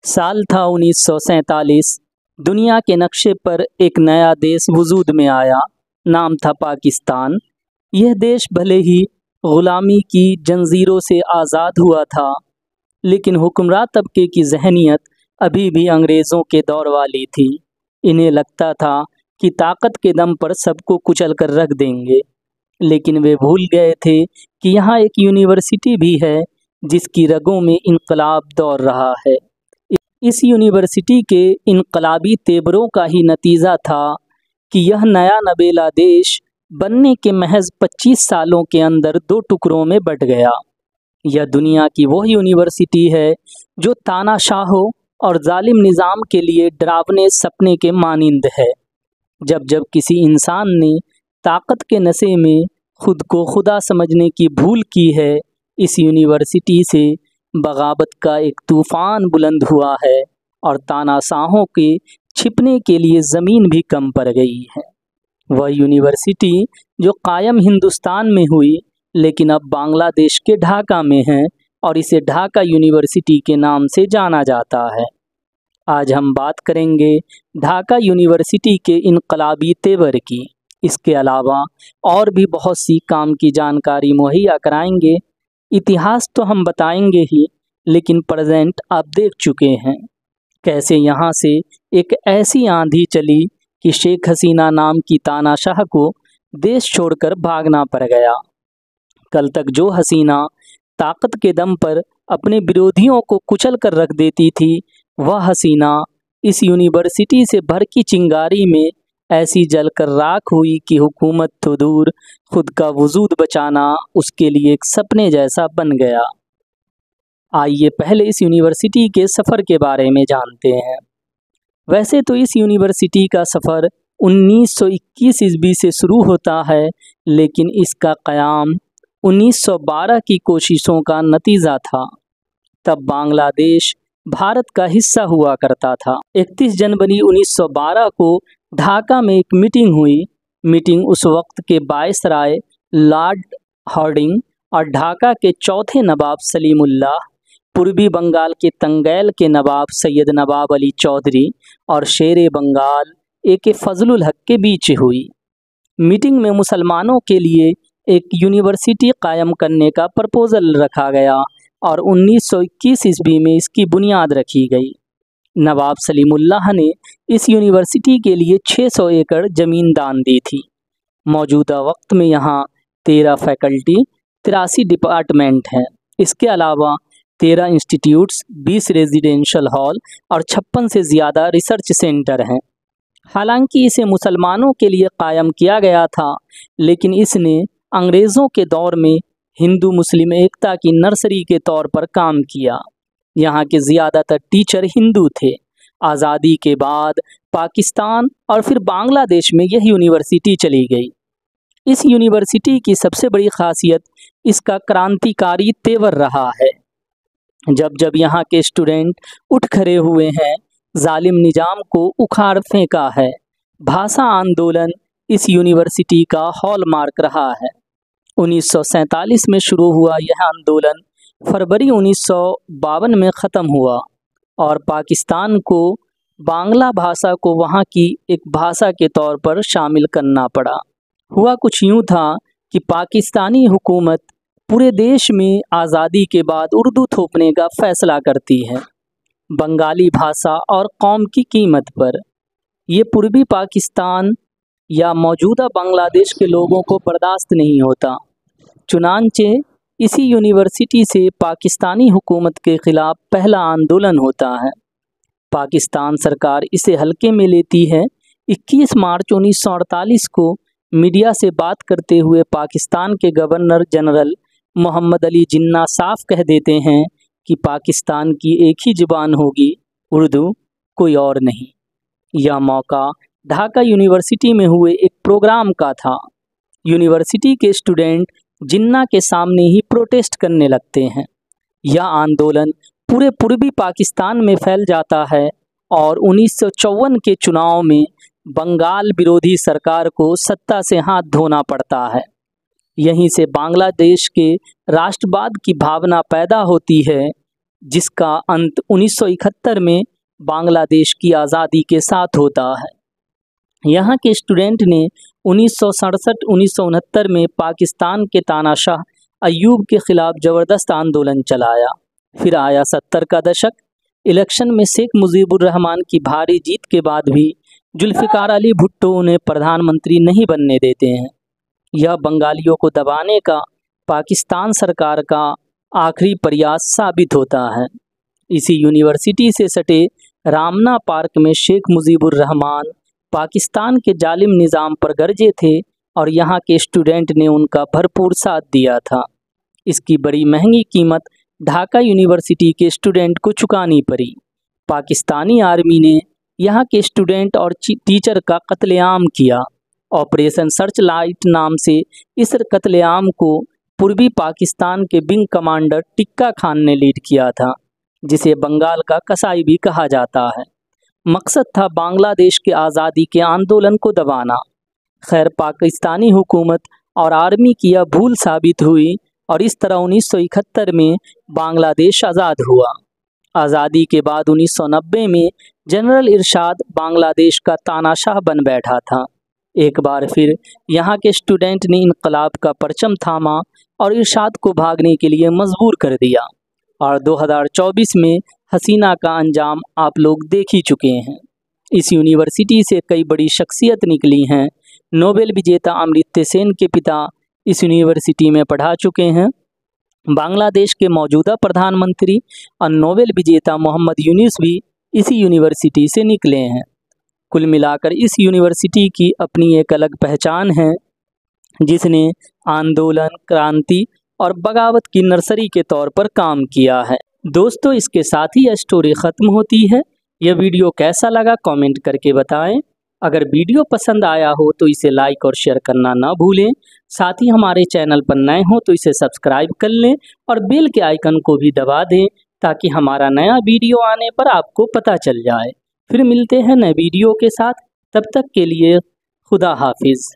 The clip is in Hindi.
साल था 1947। दुनिया के नक्शे पर एक नया देश वजूद में आया। नाम था पाकिस्तान। यह देश भले ही गुलामी की जंजीरों से आज़ाद हुआ था, लेकिन हुक्मरान तबके की जहनीत अभी भी अंग्रेज़ों के दौर वाली थी। इन्हें लगता था कि ताकत के दम पर सबको कुचल कर रख देंगे, लेकिन वे भूल गए थे कि यहाँ एक यूनिवर्सिटी भी है जिसकी रगों में इनकलाब दौड़ रहा है। इस यूनिवर्सिटी के इनकलाबी तेवरों का ही नतीजा था कि यह नया नबेला देश बनने के महज 25 सालों के अंदर दो टुकड़ों में बट गया। यह दुनिया की वह यूनिवर्सिटी है जो तानाशाहों और जालिम निज़ाम के लिए डरावने सपने के मानिंद है। जब जब किसी इंसान ने ताकत के नशे में खुद को खुदा समझने की भूल की है, इस यूनिवर्सिटी से बगावत का एक तूफ़ान बुलंद हुआ है और तानाशाहों के छिपने के लिए ज़मीन भी कम पड़ गई है। वह यूनिवर्सिटी जो कायम हिंदुस्तान में हुई, लेकिन अब बांग्लादेश के ढाका में है और इसे ढाका यूनिवर्सिटी के नाम से जाना जाता है। आज हम बात करेंगे ढाका यूनिवर्सिटी के इनकलाबी तेवर की। इसके अलावा और भी बहुत सी काम की जानकारी मुहैया कराएंगे। इतिहास तो हम बताएंगे ही, लेकिन प्रेजेंट आप देख चुके हैं कैसे यहाँ से एक ऐसी आंधी चली कि शेख हसीना नाम की तानाशाह को देश छोड़कर भागना पड़ गया। कल तक जो हसीना ताकत के दम पर अपने विरोधियों को कुचल कर रख देती थी, वह हसीना इस यूनिवर्सिटी से भर की चिंगारी में ऐसी जलकर राख हुई कि हुकूमत तो दूर, खुद का वजूद बचाना उसके लिए एक सपने जैसा बन गया। आइए पहले इस यूनिवर्सिटी के सफ़र के बारे में जानते हैं। वैसे तो इस यूनिवर्सिटी का सफ़र 1921 ईस्वी से शुरू होता है, लेकिन इसका क़याम 1912 की कोशिशों का नतीजा था। तब बांग्लादेश भारत का हिस्सा हुआ करता था। 31 जनवरी 1912 को ढाका में एक मीटिंग हुई। मीटिंग उस वक्त के वायसराय लॉर्ड हार्डिंग और ढाका के चौथे नवाब सलीमुल्लाह, पूर्वी बंगाल के तंगैल के नवाब सैयद नवाब अली चौधरी और शेरे बंगाल ए.के. फजलुल हक के बीच हुई। मीटिंग में मुसलमानों के लिए एक यूनिवर्सिटी कायम करने का प्रपोजल रखा गया और 1921 ईस्वी में इसकी बुनियाद रखी गई। नवाब सलीमुल्लाह ने इस यूनिवर्सिटी के लिए 600 एकड़ ज़मीन दान दी थी। मौजूदा वक्त में यहाँ 13 फैकल्टी, 83 डिपार्टमेंट हैं। इसके अलावा 13 इंस्टीट्यूट्स, 20 रेजिडेंशियल हॉल और 56 से ज़्यादा रिसर्च सेंटर हैं। हालांकि इसे मुसलमानों के लिए कायम किया गया था, लेकिन इसने अंग्रेज़ों के दौर में हिंदू मुस्लिम एकता की नर्सरी के तौर पर काम किया। यहाँ के ज़्यादातर टीचर हिंदू थे। आज़ादी के बाद पाकिस्तान और फिर बांग्लादेश में यह यूनिवर्सिटी चली गई। इस यूनिवर्सिटी की सबसे बड़ी खासियत इसका क्रांतिकारी तेवर रहा है। जब जब यहाँ के स्टूडेंट उठ खड़े हुए हैं, जालिम निज़ाम को उखाड़ फेंका है। भाषा आंदोलन इस यूनिवर्सिटी का हॉलमार्क रहा है। 1947 में शुरू हुआ यह आंदोलन फरवरी 1952 में ख़त्म हुआ और पाकिस्तान को बांग्ला भाषा को वहाँ की एक भाषा के तौर पर शामिल करना पड़ा। हुआ कुछ यूँ था कि पाकिस्तानी हुकूमत पूरे देश में आज़ादी के बाद उर्दू थोपने का फ़ैसला करती है, बंगाली भाषा और कौम की कीमत पर। ये पूर्वी पाकिस्तान या मौजूदा बांग्लादेश के लोगों को बर्दाश्त नहीं होता। चुनांचे इसी यूनिवर्सिटी से पाकिस्तानी हुकूमत के ख़िलाफ़ पहला आंदोलन होता है। पाकिस्तान सरकार इसे हल्के में लेती है। 21 मार्च 1948 को मीडिया से बात करते हुए पाकिस्तान के गवर्नर जनरल मोहम्मद अली जिन्ना साफ कह देते हैं कि पाकिस्तान की एक ही ज़ुबान होगी, उर्दू, कोई और नहीं। यह मौका ढाका यूनिवर्सिटी में हुए एक प्रोग्राम का था। यूनिवर्सिटी के स्टूडेंट जिन्ना के सामने ही प्रोटेस्ट करने लगते हैं। यह आंदोलन पूरे पूर्वी पाकिस्तान में फैल जाता है और 1954 के चुनाव में बंगाल विरोधी सरकार को सत्ता से हाथ धोना पड़ता है। यहीं से बांग्लादेश के राष्ट्रवाद की भावना पैदा होती है। जिसका अंत 1971 में बांग्लादेश की आज़ादी के साथ होता है। यहाँ के स्टूडेंट ने 1967-1969 में पाकिस्तान के तानाशाह अय्यूब के खिलाफ ज़बरदस्त आंदोलन चलाया। फिर आया 70 का दशक। इलेक्शन में शेख मुजीबुर रहमान की भारी जीत के बाद भी जुल्फ़िकार अली भुट्टो उन्हें प्रधानमंत्री नहीं बनने देते हैं। यह बंगालियों को दबाने का पाकिस्तान सरकार का आखिरी प्रयास साबित होता है। इसी यूनिवर्सिटी से सटे रामना पार्क में शेख मुजीबुर रहमान पाकिस्तान के जालिम निज़ाम पर गरजे थे और यहाँ के स्टूडेंट ने उनका भरपूर साथ दिया था। इसकी बड़ी महंगी कीमत ढाका यूनिवर्सिटी के स्टूडेंट को चुकानी पड़ी। पाकिस्तानी आर्मी ने यहाँ के स्टूडेंट और टीचर का कत्लेआम किया। ऑपरेशन सर्चलाइट नाम से इस कत्लेआम को पूर्वी पाकिस्तान के विंग कमांडर टिक्का खान ने लीड किया था, जिसे बंगाल का कसाई भी कहा जाता है। मकसद था बांग्लादेश के आज़ादी के आंदोलन को दबाना। खैर, पाकिस्तानी हुकूमत और आर्मी की यह भूल साबित हुई और इस तरह 1971 में बांग्लादेश आज़ाद हुआ। आज़ादी के बाद 1990 में जनरल इरशाद बांग्लादेश का तानाशाह बन बैठा था। एक बार फिर यहाँ के स्टूडेंट ने इनकलाब का परचम थामा और इरशाद को भागने के लिए मजबूर कर दिया और 2024 में हसीना का अंजाम आप लोग देख ही चुके हैं। इस यूनिवर्सिटी से कई बड़ी शख्सियत निकली हैं। नोबेल विजेता अमर्त्य सेन के पिता इस यूनिवर्सिटी में पढ़ा चुके हैं। बांग्लादेश के मौजूदा प्रधानमंत्री और नोबेल विजेता मोहम्मद यूनुस भी इसी यूनिवर्सिटी से निकले हैं। कुल मिलाकर इस यूनिवर्सिटी की अपनी एक अलग पहचान है, जिसने आंदोलन, क्रांति और बगावत की नर्सरी के तौर पर काम किया है। दोस्तों, इसके साथ ही यह स्टोरी ख़त्म होती है। यह वीडियो कैसा लगा कमेंट करके बताएं। अगर वीडियो पसंद आया हो तो इसे लाइक और शेयर करना ना भूलें। साथ ही हमारे चैनल पर नए हो तो इसे सब्सक्राइब कर लें और बेल के आइकन को भी दबा दें ताकि हमारा नया वीडियो आने पर आपको पता चल जाए। फिर मिलते हैं नए वीडियो के साथ। तब तक के लिए खुदा हाफिज़।